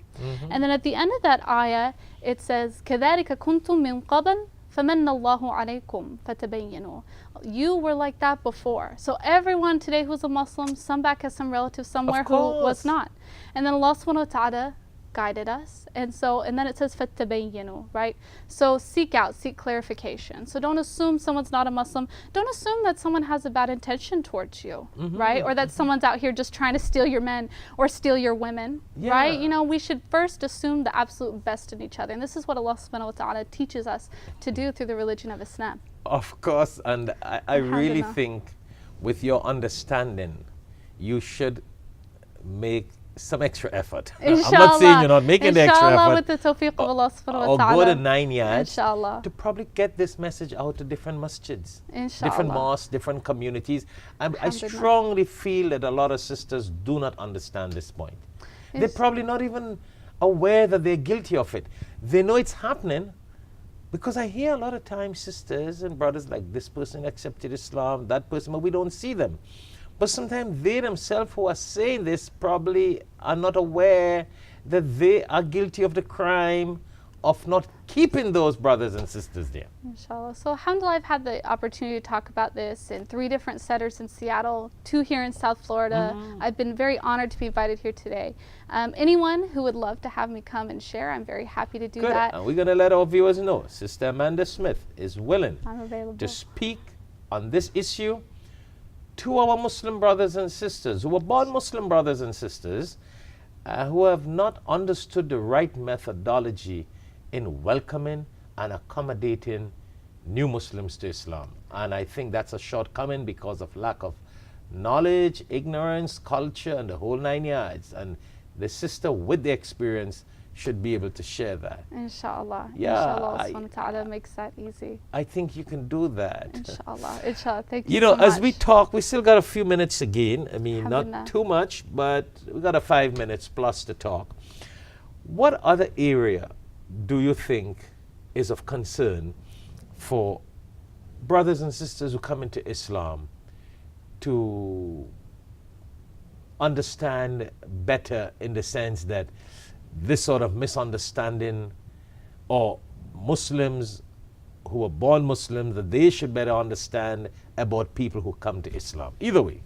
And then at the end of that ayah, it says, كَذَلِكَ كُنْتُم مِّن قَبْلُ فَمَنَّ اللَّهُ عَلَيْكُمْ فَتَبَيَّنُوا. You were like that before. So everyone today who's a Muslim, some back has some relative somewhere who was not. And then Allah subhanahu wa ta'ala guided us, and then it says فَتَبَيَّنُوا, right? So seek out, seek clarification. So don't assume someone's not a Muslim. Don't assume that someone has a bad intention towards you, right? Or that someone's out here just trying to steal your men or steal your women, right? You know, we should first assume the absolute best in each other, and this is what Allah subhanahu wa ta'ala teaches us to do through the religion of Islam. Of course, and I really think with your understanding, you should make some extra effort. Inshallah. I'm not saying you're not making the extra effort. With the tawfiq of Allah subhanahu wa ta'ala. Or go to 9 yards Inshallah. to probably get this message out to different masjids, Inshallah. different mosques, different communities. I strongly feel that a lot of sisters do not understand this point. They're probably not even aware that they're guilty of it. They know it's happening because I hear a lot of times sisters and brothers like, this person accepted Islam, that person, but we don't see them. But sometimes they themselves who are saying this probably are not aware that they are guilty of the crime of not keeping those brothers and sisters there. Inshallah. So alhamdulillah, I've had the opportunity to talk about this in 3 different centers in Seattle, 2 here in South Florida. I've been very honored to be invited here today. Anyone who would love to have me come and share, I'm very happy to do that. And we're going to let our viewers know Sister Amanda Smith is willing I'm available to speak on this issue to our Muslim brothers and sisters who are born Muslim brothers and sisters who have not understood the right methodology in welcoming and accommodating new Muslims to Islam. And I think that's a shortcoming because of lack of knowledge, ignorance, culture, and the whole 9 yards. And the sister with the experience should be able to share that. Inshallah. Yeah, Inshallah, Allah subhanahu wa ta'ala makes that easy. I think you can do that. Inshallah. Inshallah. Thank you You know, so as much. we talk, we still got a few minutes again. I mean, not Alhamdulillah. too much, but we got a 5 minutes plus to talk. What other area do you think is of concern for brothers and sisters who come into Islam to understand better, in the sense that this sort of misunderstanding, or Muslims who are born Muslims, that they should better understand about people who come to Islam? Either way.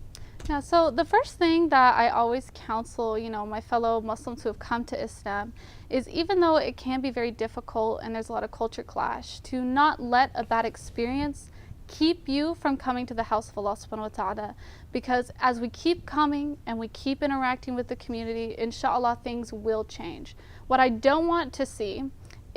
Yeah, so the first thing that I always counsel, my fellow Muslims who have come to Islam is, even though it can be very difficult and there's a lot of culture clash, to not let a bad experience keep you from coming to the house of Allah subhanahu wa ta'ala. Because as we keep coming and we keep interacting with the community, inshallah, things will change. What I don't want to see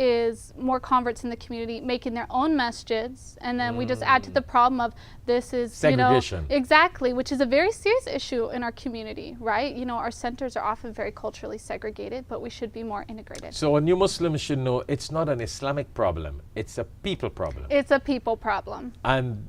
is more converts in the community making their own masjids, and then we just add to the problem of this is segregation. Exactly, which is a very serious issue in our community, right? Our centers are often very culturally segregated, but we should be more integrated. So a new Muslim should know it's not an Islamic problem, it's a people problem. It's a people problem. And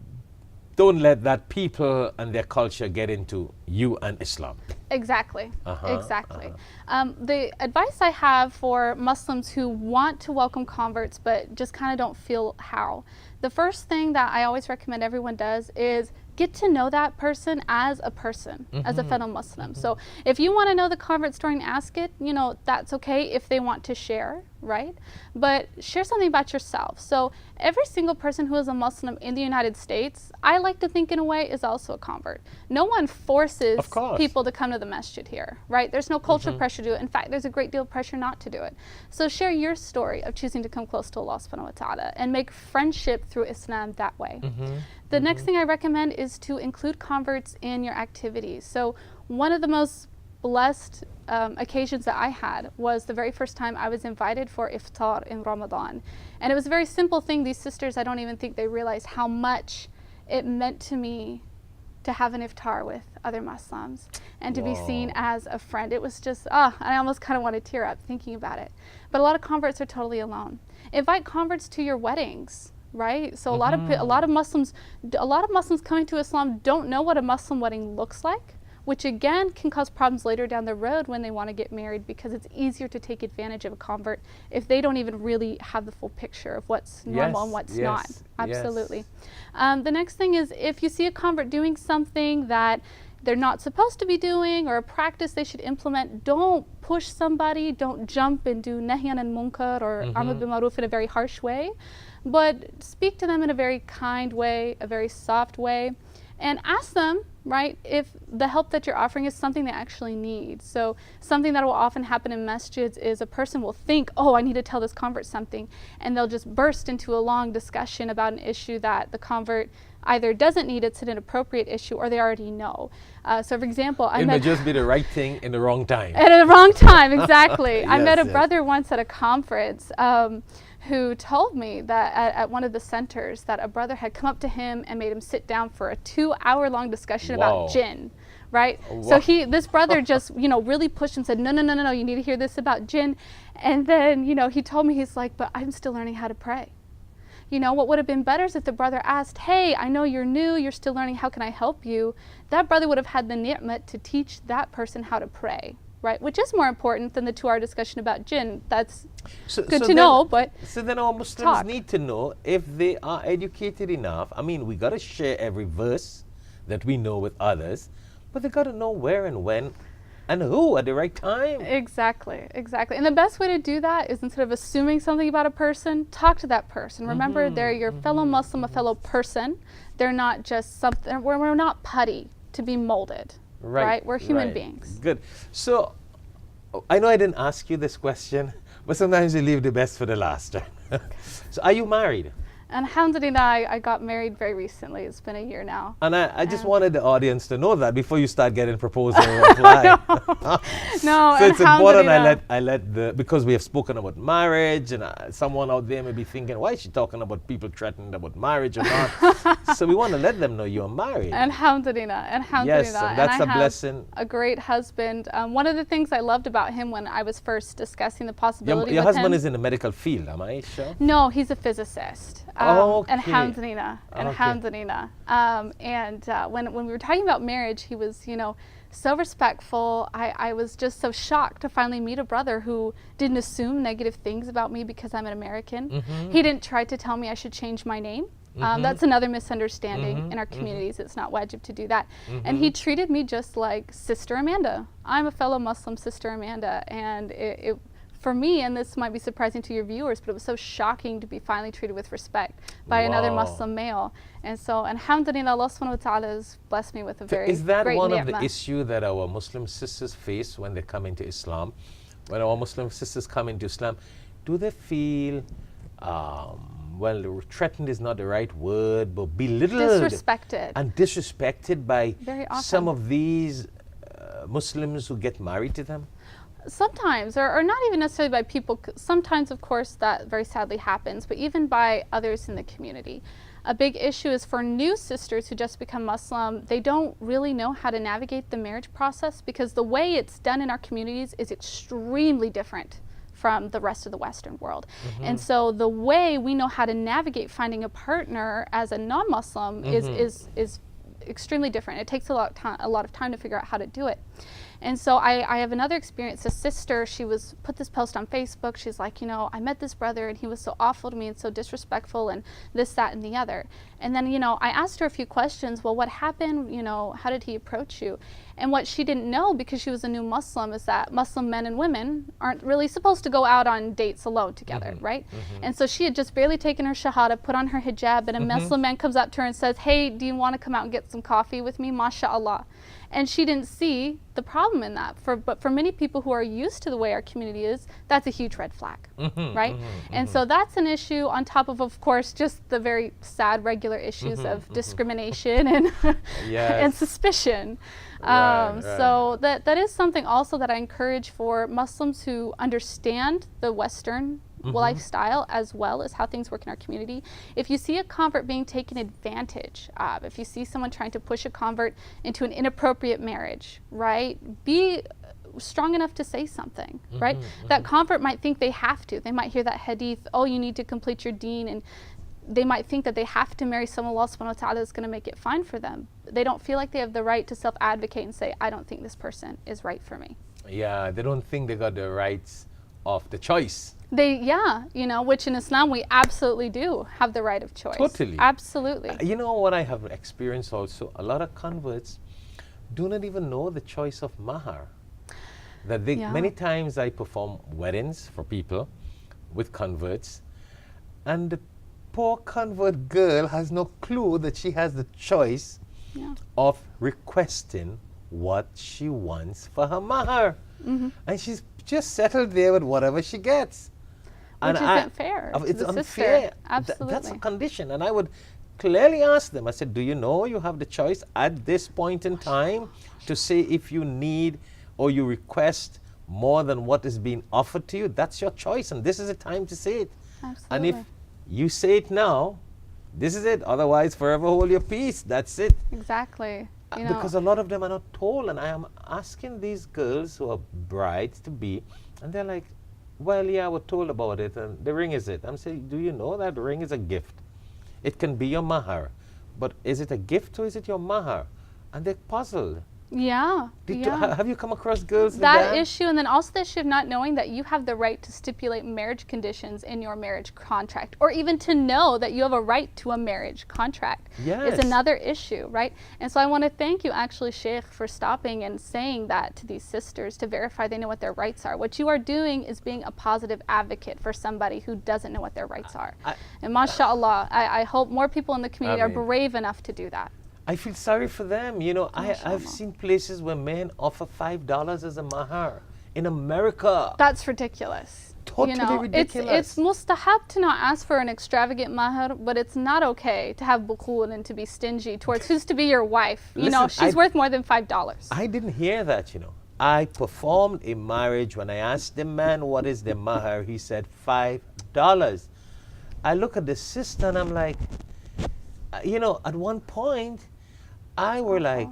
don't let that people and their culture get into you and Islam. Exactly, exactly. The advice I have for Muslims who want to welcome converts but just kind of don't feel how, the first thing that I always recommend everyone does is get to know that person, as a fellow Muslim. So if you want to know the convert story and ask it, that's okay if they want to share, right? But share something about yourself. So every single person who is a Muslim in the United States, I like to think in a way, is also a convert. No one forces people to come to the masjid here, right? There's no cultural pressure to do it. In fact, there's a great deal of pressure not to do it. So share your story of choosing to come close to Allah subhanahu wa ta'ala and make friendship through Islam that way. The next thing I recommend is to include converts in your activities. So one of the most blessed occasions that I had was the very first time I was invited for iftar in Ramadan. And it was a very simple thing. These sisters, I don't even think they realized how much it meant to me to have an iftar with other Muslims and to be seen as a friend. It was just, I almost kind of want to tear up thinking about it. But a lot of converts are totally alone. Invite converts to your weddings. Right, so a lot of Muslims coming to Islam don't know what a Muslim wedding looks like, which again can cause problems later down the road when they want to get married, because it's easier to take advantage of a convert if they don't even really have the full picture of what's normal and what's not. Absolutely. The next thing is, if you see a convert doing something that they're not supposed to be doing, or a practice they should implement, don't push somebody, don't jump and do nahyan and munkar or amr bil ma'ruf in a very harsh way, but speak to them in a very kind way, a very soft way, and ask them, right, if the help that you're offering is something they actually need. So something that will often happen in masjids is a person will think, oh, I need to tell this convert something, and they'll just burst into a long discussion about an issue that the convert either doesn't need, it's an inappropriate issue, or they already know. So for example, it may just be the right thing in the wrong time. At the wrong time, exactly. I met a brother once at a conference who told me that at one of the centers that a brother had come up to him and made him sit down for a 2-hour-long discussion about jinn, right? So this brother just, really pushed and said, no, you need to hear this about jinn. And then, he told me, he's like, but I'm still learning how to pray. What would have been better is if the brother asked, hey, I know you're new, you're still learning, how can I help you? That brother would have had the ni'mat to teach that person how to pray, right? Which is more important than the 2-hour discussion about jinn. That's good to know, but so then our Muslims need to know if they are educated enough. I mean, we got to share every verse that we know with others, but they got to know where and when and who at the right time. Exactly. And the best way to do that is, instead of assuming something about a person, talk to that person. Remember, they're your fellow Muslim, a fellow person. They're not just something, we're not putty to be molded, right? We're human beings. Good. So, I know I didn't ask you this question, but sometimes you leave the best for the last. So, are you married? Alhamdulillah, I got married very recently. It's been a year now. And I just wanted the audience to know that before you start getting proposal reply. No, so it's important I let because we have spoken about marriage, and someone out there may be thinking, why is she talking about people threatening about marriage or not? So we want to let them know you're married. Alhamdulillah, alhamdulillah. Yes, and that's a blessing. A great husband. One of the things I loved about him when I was first discussing the possibility your with husband him, is in the medical field, am I sure? No, he's a physicist. Okay. Alhamdulillah, alhamdulillah. When we were talking about marriage, he was, so respectful. I was just so shocked to finally meet a brother who didn't assume negative things about me because I'm an American. He didn't try to tell me I should change my name. That's another misunderstanding in our communities. It's not wajib to do that. And he treated me just like Sister Amanda. I'm a fellow Muslim, Sister Amanda, and it for me, and this might be surprising to your viewers, but it was so shocking to be finally treated with respect by another Muslim male. And so, alhamdulillah, Allah subhanahu wa ta'ala has blessed me with a very Is that great one ni'mah. of the issues that our Muslim sisters face when they come into Islam? When our Muslim sisters come into Islam, do they feel, threatened is not the right word, but belittled? Disrespected. And disrespected by Very often. some of these Muslims who get married to them? Sometimes, or not even necessarily by people. Sometimes, of course, that very sadly happens, but even by others in the community. A big issue is for new sisters who just become Muslim, they don't really know how to navigate the marriage process because the way it's done in our communities is extremely different from the rest of the Western world. And so the way we know how to navigate finding a partner as a non-Muslim is extremely different. It takes a lot of time to figure out how to do it. And so I have another experience. A sister, she put this post on Facebook. She's like, I met this brother and he was so awful to me and so disrespectful and this, that, and the other. And then, I asked her a few questions. Well, what happened? How did he approach you? And what she didn't know, because she was a new Muslim, is that Muslim men and women aren't really supposed to go out on dates alone together, right? And so she had just barely taken her shahada, put on her hijab, and a Muslim man comes up to her and says, hey, do you want to come out and get some coffee with me? MashaAllah. And she didn't see the problem in that. But for many people who are used to the way our community is, that's a huge red flag, right? And so that's an issue on top of course, just the very sad regular issues of discrimination and, and suspicion. So that is something also that I encourage for Muslims who understand the Western lifestyle as well as how things work in our community. If you see a convert being taken advantage of, if you see someone trying to push a convert into an inappropriate marriage, right, be strong enough to say something, right? That convert might think they have to. They might hear that hadith, oh, you need to complete your deen, and they might think that they have to marry someone Allah subhanahu wa ta'ala is going to make it fine for them. They don't feel like they have the right to self-advocate and say, I don't think this person is right for me. Yeah, they don't think they got the rights of the choice. Which in Islam we absolutely do have the right of choice. Totally. Absolutely. You know what I have experienced also? A lot of converts do not even know the choice of mahar. Many times I perform weddings for people with converts, and the poor convert girl has no clue that she has the choice of requesting what she wants for her mahar. And she's just settled there with whatever she gets. Which isn't fair. It's unfair. Absolutely. That's a condition. And I would clearly ask them, I said, do you know you have the choice at this point in time to say if you need or you request more than what is being offered to you? That's your choice, and this is the time to say it. Absolutely. And if you say it now, this is it. Otherwise, forever hold your peace. That's it. Exactly. Because a lot of them are not told, and I am asking these girls who are brides to be, and they're like, well, yeah, I was told about it, and the ring is it. I'm saying, do you know that the ring is a gift? It can be your mahar, but is it a gift or is it your mahar? And they're puzzled. Have you come across girls with that? That issue, and then also the issue of not knowing that you have the right to stipulate marriage conditions in your marriage contract, or even to know that you have a right to a marriage contract is another issue, right? And so I want to thank you actually, Sheikh, for stopping and saying that to these sisters to verify they know what their rights are. What you are doing is being a positive advocate for somebody who doesn't know what their rights are. And mashallah, I hope more people in the community are brave enough to do that. I feel sorry for them. I've seen places where men offer $5 as a mahar in America. That's ridiculous. totally ridiculous. It's mustahab to not ask for an extravagant mahar, but it's not okay to have bukhul and to be stingy towards who's to be your wife. Listen, She's worth more than $5. I didn't hear that, I performed a marriage. When I asked the man what is the mahar, he said $5. I look at the sister and I'm like, at one point, I were like,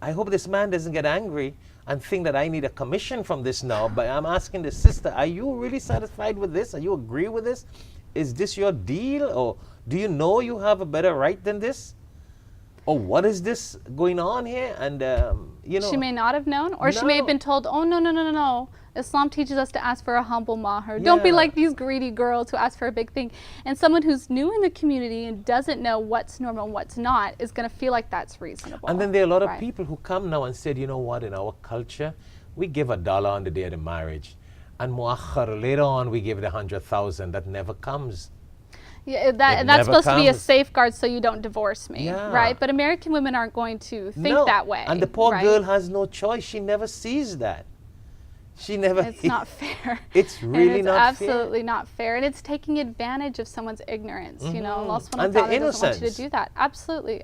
I hope this man doesn't get angry and think that I need a commission from this now. But I'm asking the sister, are you really satisfied with this? Are you agree with this? Is this your deal? Or do you know you have a better right than this? Or what is this going on here? And, She may not have known, or she may have been told, oh, no. Islam teaches us to ask for a humble mahar. Don't be like these greedy girls who ask for a big thing. And someone who's new in the community and doesn't know what's normal and what's not is going to feel like that's reasonable. And then there are a lot of people who come now and said, you know what, in our culture, we give $1 on the day of the marriage. And muakhar, later on, we give it 100,000. That never comes. Yeah, that's supposed to be a safeguard so you don't divorce me, right? But American women aren't going to think that way. And the poor girl has no choice. She never sees that. It's not fair. It's really not fair. It's absolutely not fair. And it's taking advantage of someone's ignorance. Allah subhanahu wa and the ta'ala innocence. doesn't want you to do that.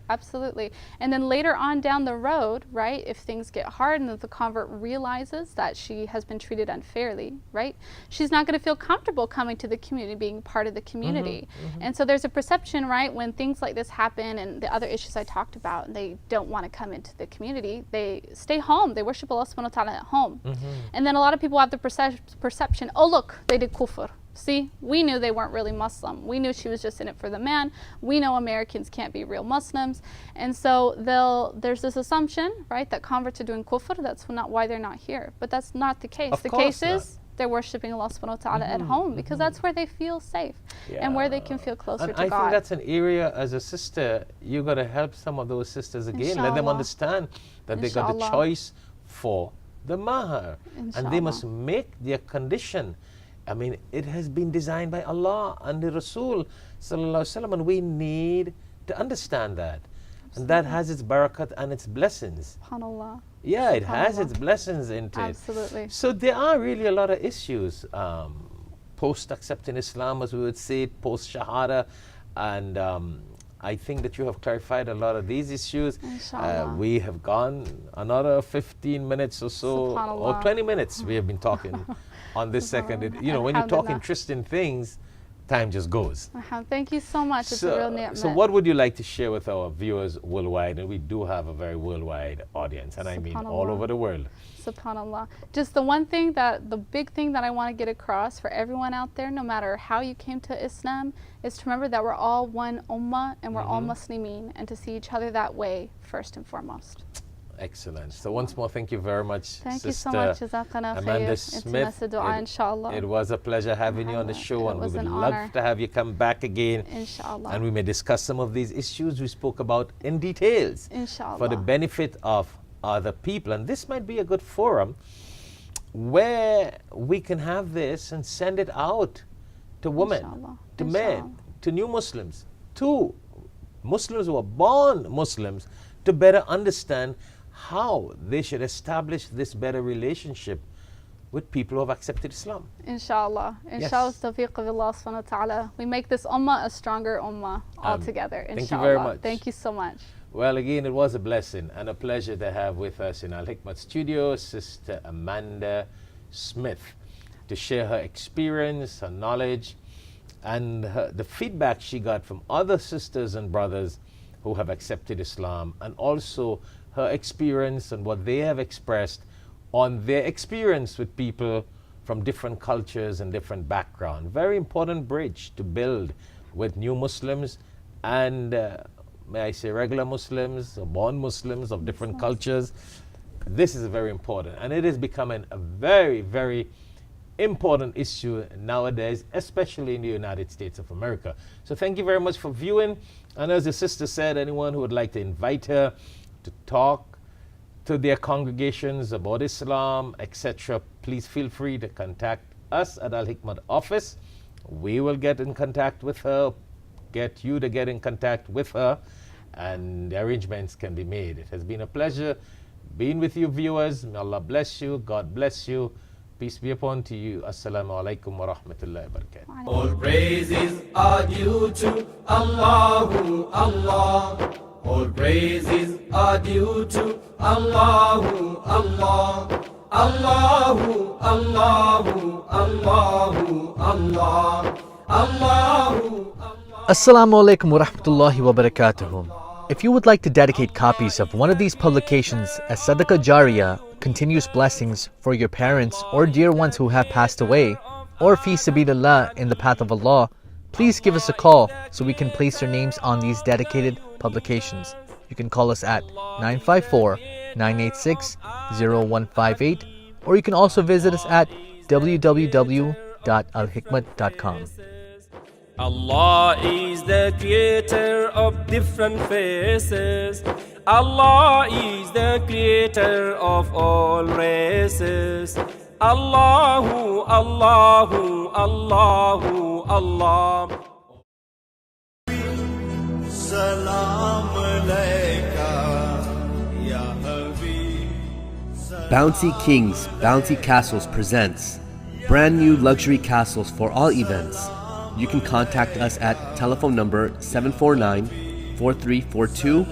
Absolutely. And then later on down the road, right, if things get hard and if the convert realizes that she has been treated unfairly, right, she's not going to feel comfortable coming to the community, being part of the community. And so there's a perception, right, when things like this happen and the other issues I talked about, and they don't want to come into the community, they stay home. They worship Allah subhanahu wa ta'ala at home. And then a lot of people have the perception, oh look, they did kufr. See, we knew they weren't really Muslim. We knew she was just in it for the man. We know Americans can't be real Muslims. And so there's this assumption, right, that converts are doing kufr. That's not why they're not here. But that's not the case. The case is they're worshiping Allah subhanahu wa ta'ala at home because that's where they feel safe and where they can feel closer to God. I think that's an area, as a sister, you got to help some of those sisters again. Let them understand that they got the choice for the mahar, and they must make their condition. I mean, it has been designed by Allah and the Rasul sallallahu alaihi wasallam, and we need to understand that. And that has its barakat and its blessings. SubhanAllah. Yeah, it has its blessings into it. Absolutely. So there are really a lot of issues post accepting Islam, as we would say, post Shahada, and I think that you have clarified a lot of these issues. We have gone another 15 minutes or so, or 20 minutes we have been talking on this second. When you talk interesting things, time just goes. Thank you so much. It's a real ni'mat. So what would you like to share with our viewers worldwide? And we do have a very worldwide audience, and I mean all over the world. SubhanAllah. Just the big thing that I want to get across for everyone out there, no matter how you came to Islam, is to remember that we're all one ummah and we're all Muslimin, and to see each other that way first and foremost. Excellent. So once more, thank you very much, Thank Sister you so much. Jazakallah Amanda khair. Smith. Inshallah. It was a pleasure having you on the show, and we would love to have you come back again. Inshallah. And we may discuss some of these issues we spoke about in details. Inshallah. For the benefit of other people. And this might be a good forum where we can have this and send it out to women, to men, to new Muslims, to Muslims who are born Muslims, to better understand how they should establish this better relationship with people who have accepted Islam. Inshallah. Inshallah, tawfiq of Allah subhanahu wa ta'ala. We make this ummah a stronger ummah altogether. Inshallah. Thank you very much. Thank you so much. Well, again, it was a blessing and a pleasure to have with us in Alhikmat studio Sister Amanda Smith to share her experience, her knowledge, and the feedback she got from other sisters and brothers who have accepted Islam, and also her experience and what they have expressed on their experience with people from different cultures and different backgrounds. Very important bridge to build with new Muslims and may I say regular Muslims or born Muslims of different cultures. This is very important, and it is becoming a very, very important issue nowadays, especially in the United States of America. So thank you very much for viewing. And as the sister said, anyone who would like to invite her to talk to their congregations about Islam, etc., please feel free to contact us at Alhikmat office. We will get in contact with her, get you to get in contact with her, and the arrangements can be made. It has been a pleasure being with you, viewers. May Allah bless you. God bless you. Peace be upon to you. Assalamu alaikum wa rahmatullahi wa barakatuh. All praises are due to Allahu Allah. All praises are due to Allahu Allah. Allahu Allahu Allahu Allah. Allahu. Assalamu alaikum wa rahmatullahi wa barakatuh. If you would like to dedicate copies of one of these publications as Sadaqah Jariyah, continuous blessings for your parents or dear ones who have passed away, or fi sabilillah, in the path of Allah, please give us a call so we can place your names on these dedicated publications. You can call us at 954-986-0158, or you can also visit us at www.alhikmat.com. Allah is the creator of different faces. Allah is the creator of all races. Allahu, Allahu, Allahu, Allah. Salam alayka, ya Habib. Bounty Kings, Bounty Castles presents brand new luxury castles for all events. You can contact us at telephone number 749-4342,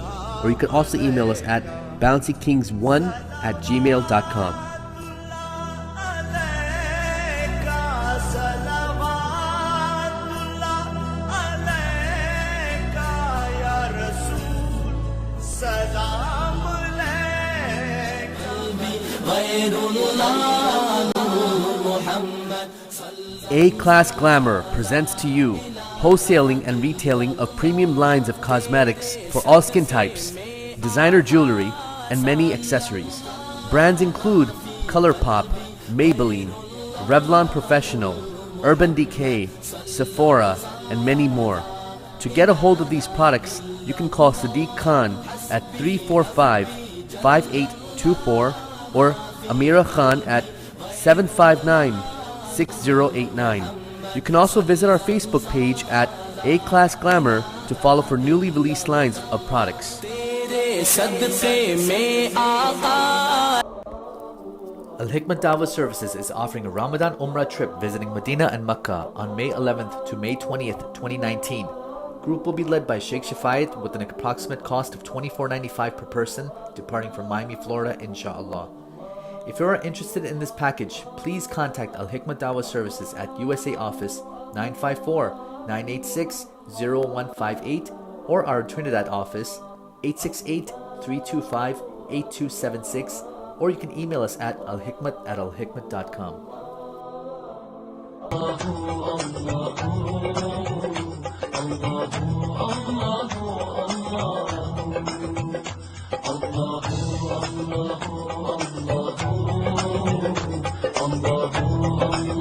or you can also email us at bountykings1@gmail.com. A-Class Glamour presents to you wholesaling and retailing of premium lines of cosmetics for all skin types, designer jewelry, and many accessories. Brands include ColourPop, Maybelline, Revlon Professional, Urban Decay, Sephora, and many more. To get a hold of these products, you can call Sadiq Khan at 345-5824 or Amira Khan at 759-6089. You can also visit our Facebook page at A-Class Glamour to follow for newly released lines of products. Alhikmat Dawah Services is offering a Ramadan Umrah trip visiting Medina and Mecca on May 11th to May 20th, 2019. Group will be led by Shaikh Shafayat with an approximate cost of $24.95 per person, departing from Miami, Florida, inshallah. If you are interested in this package, please contact Alhikmat Dawah Services at USA office 954-986-0158 or our Trinidad office 868-325-8276, or you can email us at alhikmat@alhikmat.com. Allah